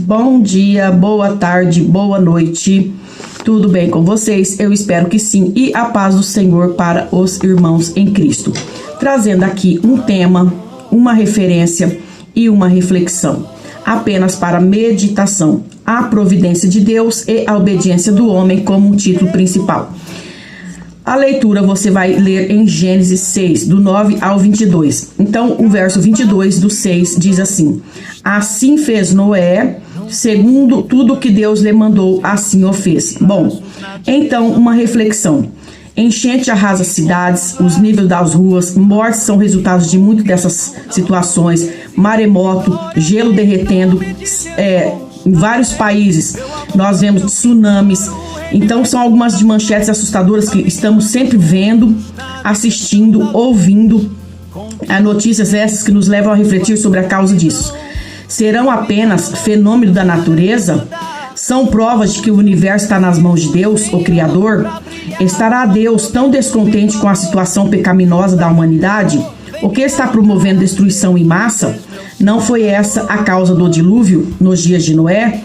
Bom dia, boa tarde, boa noite. Tudo bem com vocês? Eu espero que sim. E a paz do Senhor para os irmãos em Cristo. Trazendo aqui um tema, uma referência e uma reflexão. Apenas para meditação. A providência de Deus e a obediência do homem como um título principal. A leitura você vai ler em Gênesis 6, do 9 ao 22. Então, o verso 22 do 6 diz assim: Assim fez Noé, segundo tudo que Deus lhe mandou, assim o fez. Bom, então, uma reflexão. Enchente arrasa cidades, os níveis das ruas, mortes são resultados de muitas dessas situações, maremoto, gelo derretendo, em vários países nós vemos tsunamis. Então são algumas de manchetes assustadoras que estamos sempre vendo, assistindo, ouvindo. Notícias essas que nos levam a refletir sobre a causa disso. Serão apenas fenômenos da natureza? São provas de que o universo está nas mãos de Deus, o Criador? Estará Deus tão descontente com a situação pecaminosa da humanidade? O que está promovendo destruição em massa? Não foi essa a causa do dilúvio nos dias de Noé?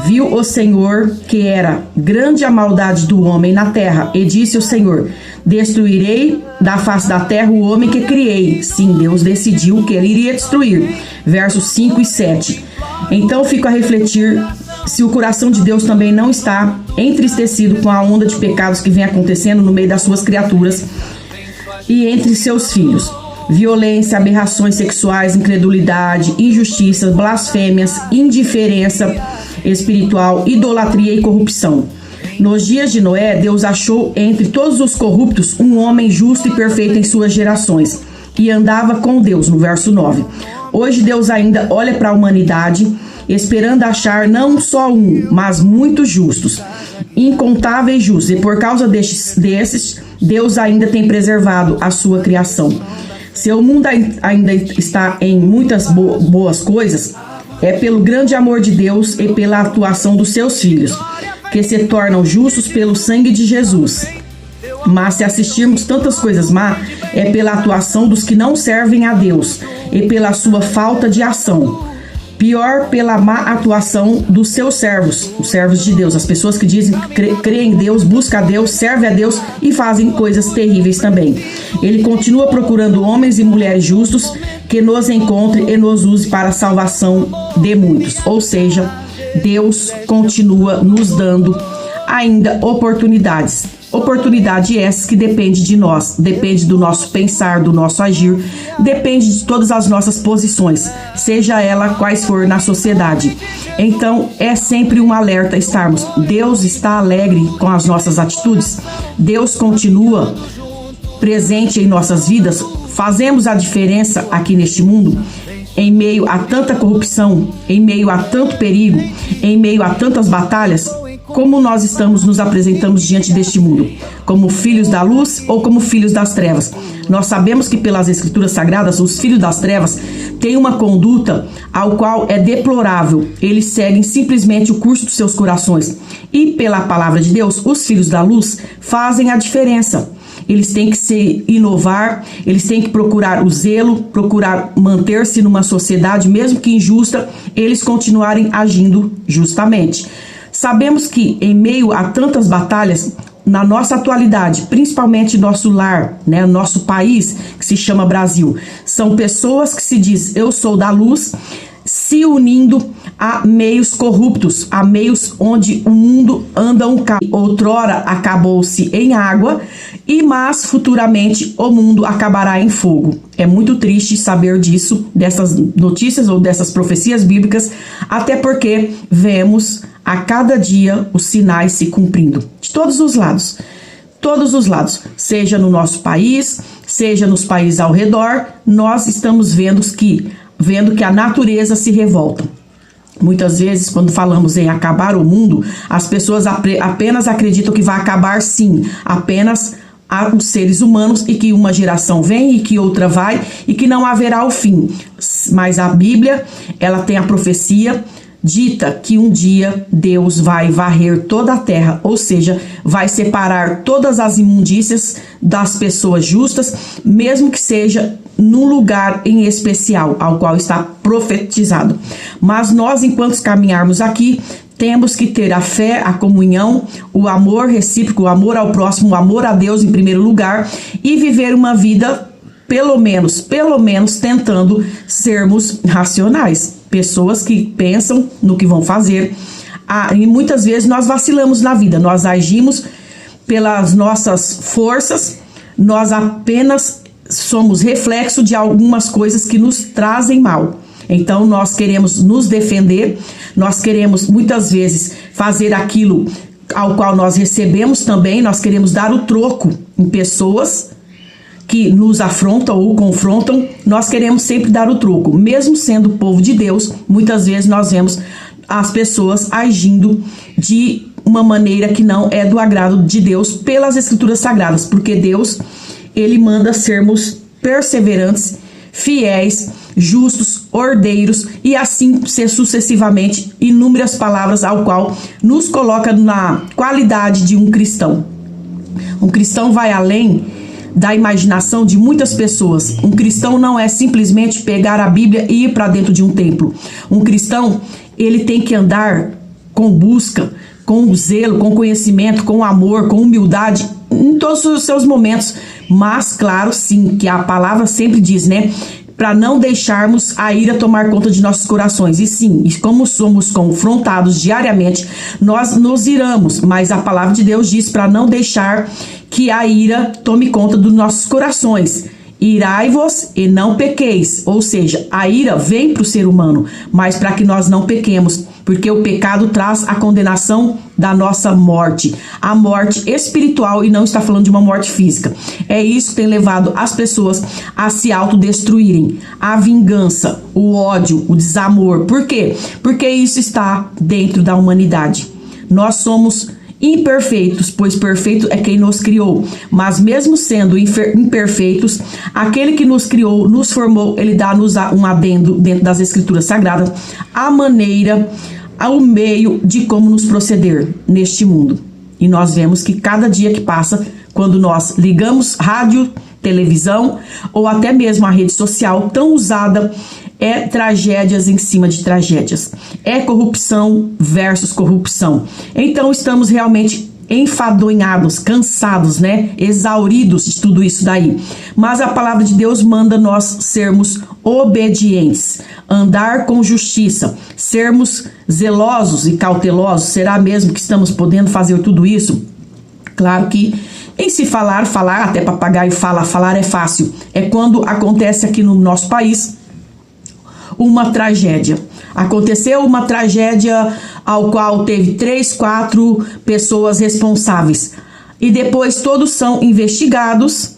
Viu o Senhor que era grande a maldade do homem na terra, e disse o Senhor: destruirei da face da terra o homem que criei. Sim, Deus decidiu que ele iria destruir. Versos 5 e 7. Então fico a refletir se o coração de Deus também não está entristecido com a onda de pecados que vem acontecendo no meio das suas criaturas e entre seus filhos. Violência, aberrações sexuais, incredulidade, injustiça, blasfêmias, indiferença espiritual, idolatria e corrupção. Nos dias de Noé, Deus achou entre todos os corruptos um homem justo e perfeito em suas gerações, e andava com Deus, no verso 9. Hoje Deus ainda olha para a humanidade, esperando achar não só um, mas muitos justos, incontáveis justos, e por causa desses, Deus ainda tem preservado a sua criação. Se o mundo ainda está em muitas boas coisas, é pelo grande amor de Deus e pela atuação dos seus filhos, que se tornam justos pelo sangue de Jesus. Mas se assistirmos tantas coisas má, é pela atuação dos que não servem a Deus e pela sua falta de ação. Pior, pela má atuação dos seus servos, os servos de Deus, as pessoas que dizem creem em Deus, buscam a Deus, servem a Deus e fazem coisas terríveis também. Ele continua procurando homens e mulheres justos que nos encontre e nos use para a salvação de muitos. Ou seja, Deus continua nos dando ainda oportunidades. Oportunidade essa que depende de nós, depende do nosso pensar, do nosso agir, depende de todas as nossas posições, seja ela quais for na sociedade. Então é sempre um alerta estarmos. Deus está alegre com as nossas atitudes, Deus continua presente em nossas vidas, fazemos a diferença aqui neste mundo, em meio a tanta corrupção, em meio a tanto perigo, em meio a tantas batalhas. Como nós nos apresentamos diante deste mundo? Como filhos da luz ou como filhos das trevas? Nós sabemos que pelas Escrituras Sagradas, os filhos das trevas têm uma conduta ao qual é deplorável. Eles seguem simplesmente o curso dos seus corações. E pela palavra de Deus, os filhos da luz fazem a diferença. Eles têm que se inovar, eles têm que procurar o zelo, procurar manter-se numa sociedade, mesmo que injusta, eles continuarem agindo justamente. Sabemos que em meio a tantas batalhas, na nossa atualidade, principalmente nosso lar, nosso país, que se chama Brasil, são pessoas que se diz eu sou da luz, se unindo a meios corruptos, a meios onde o mundo anda um caos. Outrora acabou-se em água, mas futuramente o mundo acabará em fogo. É muito triste saber disso, dessas notícias ou dessas profecias bíblicas, até porque vemos a cada dia os sinais se cumprindo, de todos os lados, seja no nosso país, seja nos países ao redor, nós estamos vendo que a natureza se revolta. Muitas vezes, quando falamos em acabar o mundo, as pessoas apenas acreditam que vai acabar sim, apenas os seres humanos, e que uma geração vem e que outra vai e que não haverá o fim. Mas a Bíblia, ela tem a profecia dita que um dia Deus vai varrer toda a terra, ou seja, vai separar todas as imundícias das pessoas justas, mesmo que seja num lugar em especial, ao qual está profetizado. Mas nós, enquanto caminharmos aqui, temos que ter a fé, a comunhão, o amor recíproco, o amor ao próximo, o amor a Deus em primeiro lugar e viver uma vida, pelo menos tentando sermos racionais. Pessoas que pensam no que vão fazer. E muitas vezes nós vacilamos na vida, nós agimos pelas nossas forças, nós apenas somos reflexo de algumas coisas que nos trazem mal. Então nós queremos nos defender, nós queremos muitas vezes fazer aquilo ao qual nós recebemos também, nós queremos dar o troco em pessoas que nos afrontam ou confrontam, nós queremos sempre dar o troco. Mesmo sendo povo de Deus, muitas vezes nós vemos as pessoas agindo de uma maneira que não é do agrado de Deus pelas Escrituras Sagradas, porque Deus, Ele manda sermos perseverantes, fiéis, justos, ordeiros e assim sucessivamente, inúmeras palavras ao qual nos coloca na qualidade de um cristão. Um cristão vai além da imaginação de muitas pessoas. Um cristão não é simplesmente pegar a Bíblia e ir para dentro de um templo. Um cristão, ele tem que andar com busca, com zelo, com conhecimento, com amor, com humildade em todos os seus momentos. Mas, claro, sim, que a palavra sempre diz, né? Para não deixarmos a ira tomar conta de nossos corações. E sim, e como somos confrontados diariamente, nós nos iramos. Mas a palavra de Deus diz para não deixar que a ira tome conta dos nossos corações. Irai-vos e não pequeis. Ou seja, a ira vem para o ser humano, mas para que nós não pequemos, porque o pecado traz a condenação da nossa morte, a morte espiritual, e não está falando de uma morte física. É isso que tem levado as pessoas a se autodestruírem, a vingança, o ódio, o desamor. Por quê? Porque isso está dentro da humanidade. Nós somos imperfeitos, pois perfeito é quem nos criou. Mas mesmo sendo imperfeitos, aquele que nos criou, nos formou, ele dá-nos um adendo dentro das Escrituras Sagradas, a maneira, ao meio de como nos proceder neste mundo. E nós vemos que cada dia que passa, quando nós ligamos rádio, televisão ou até mesmo a rede social tão usada, é tragédias em cima de tragédias, é corrupção versus corrupção. Então estamos realmente enfadonhados, cansados, né? Exauridos de tudo isso daí. Mas a palavra de Deus manda nós sermos obedientes, andar com justiça, sermos zelosos e cautelosos. Será mesmo que estamos podendo fazer tudo isso? Claro que em se falar, até papagaio falar é fácil. É quando acontece aqui no nosso país uma tragédia. Aconteceu uma tragédia ao qual teve 3, 4 pessoas responsáveis. E depois todos são investigados.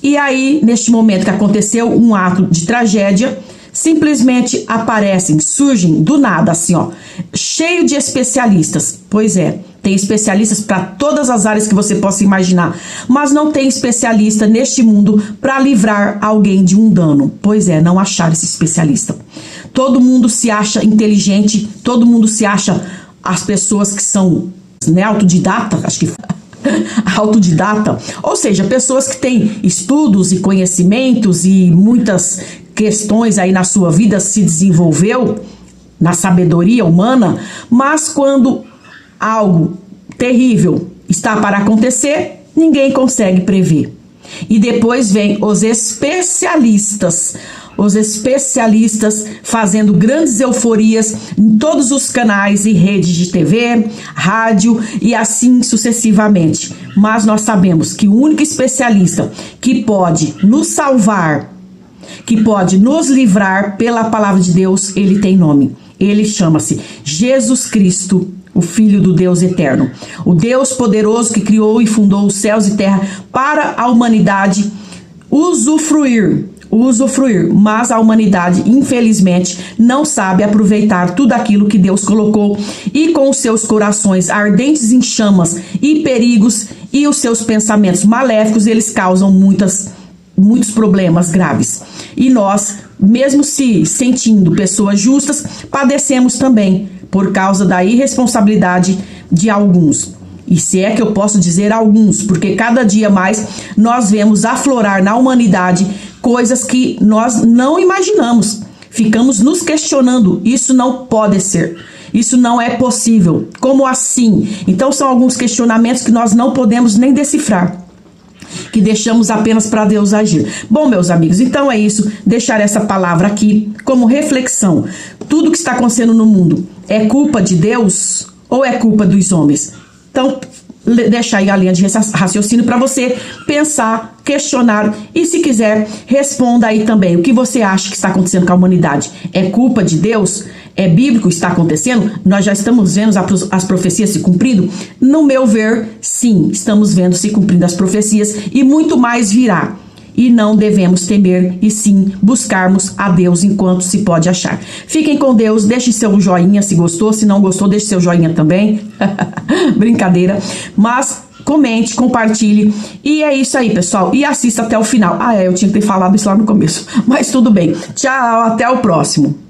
E aí, neste momento que aconteceu um ato de tragédia, simplesmente aparecem, surgem do nada, assim, ó, cheio de especialistas. Pois é, tem especialistas para todas as áreas que você possa imaginar, mas não tem especialista neste mundo para livrar alguém de um dano. Pois é, não acharam esse especialista. Todo mundo se acha inteligente, todo mundo se acha as pessoas que são, né, autodidata, acho que autodidata, ou seja, pessoas que têm estudos e conhecimentos e muitas questões aí na sua vida se desenvolveu na sabedoria humana, mas quando algo terrível está para acontecer, ninguém consegue prever. E depois vem os especialistas fazendo grandes euforias em todos os canais e redes de TV, rádio e assim sucessivamente. Mas nós sabemos que o único especialista que pode nos salvar, que pode nos livrar pela palavra de Deus, ele tem nome. Ele chama-se Jesus Cristo, o Filho do Deus eterno. O Deus poderoso que criou e fundou os céus e terra para a humanidade usufruir, mas a humanidade, infelizmente, não sabe aproveitar tudo aquilo que Deus colocou e com os seus corações ardentes em chamas e perigos e os seus pensamentos maléficos, eles causam muitos problemas graves. E nós, mesmo se sentindo pessoas justas, padecemos também por causa da irresponsabilidade de alguns. E se é que eu posso dizer alguns, porque cada dia mais nós vemos aflorar na humanidade coisas que nós não imaginamos. Ficamos nos questionando, isso não pode ser. Isso não é possível. Como assim? Então são alguns questionamentos que nós não podemos nem decifrar, que deixamos apenas para Deus agir. Bom, meus amigos, então é isso. Deixar essa palavra aqui como reflexão. Tudo que está acontecendo no mundo é culpa de Deus ou é culpa dos homens? Então, deixar aí a linha de raciocínio para você pensar, questionar e, se quiser, responda aí também. O que você acha que está acontecendo com a humanidade? É culpa de Deus? É bíblico está acontecendo? Nós já estamos vendo as profecias se cumprindo? No meu ver, sim, estamos vendo se cumprindo as profecias e muito mais virá. E não devemos temer e sim buscarmos a Deus enquanto se pode achar. Fiquem com Deus, deixe seu joinha se gostou, se não gostou, deixe seu joinha também. Brincadeira. Mas comente, compartilhe. E é isso aí, pessoal. E assista até o final. Eu tinha que ter falado isso lá no começo. Mas tudo bem. Tchau, até o próximo.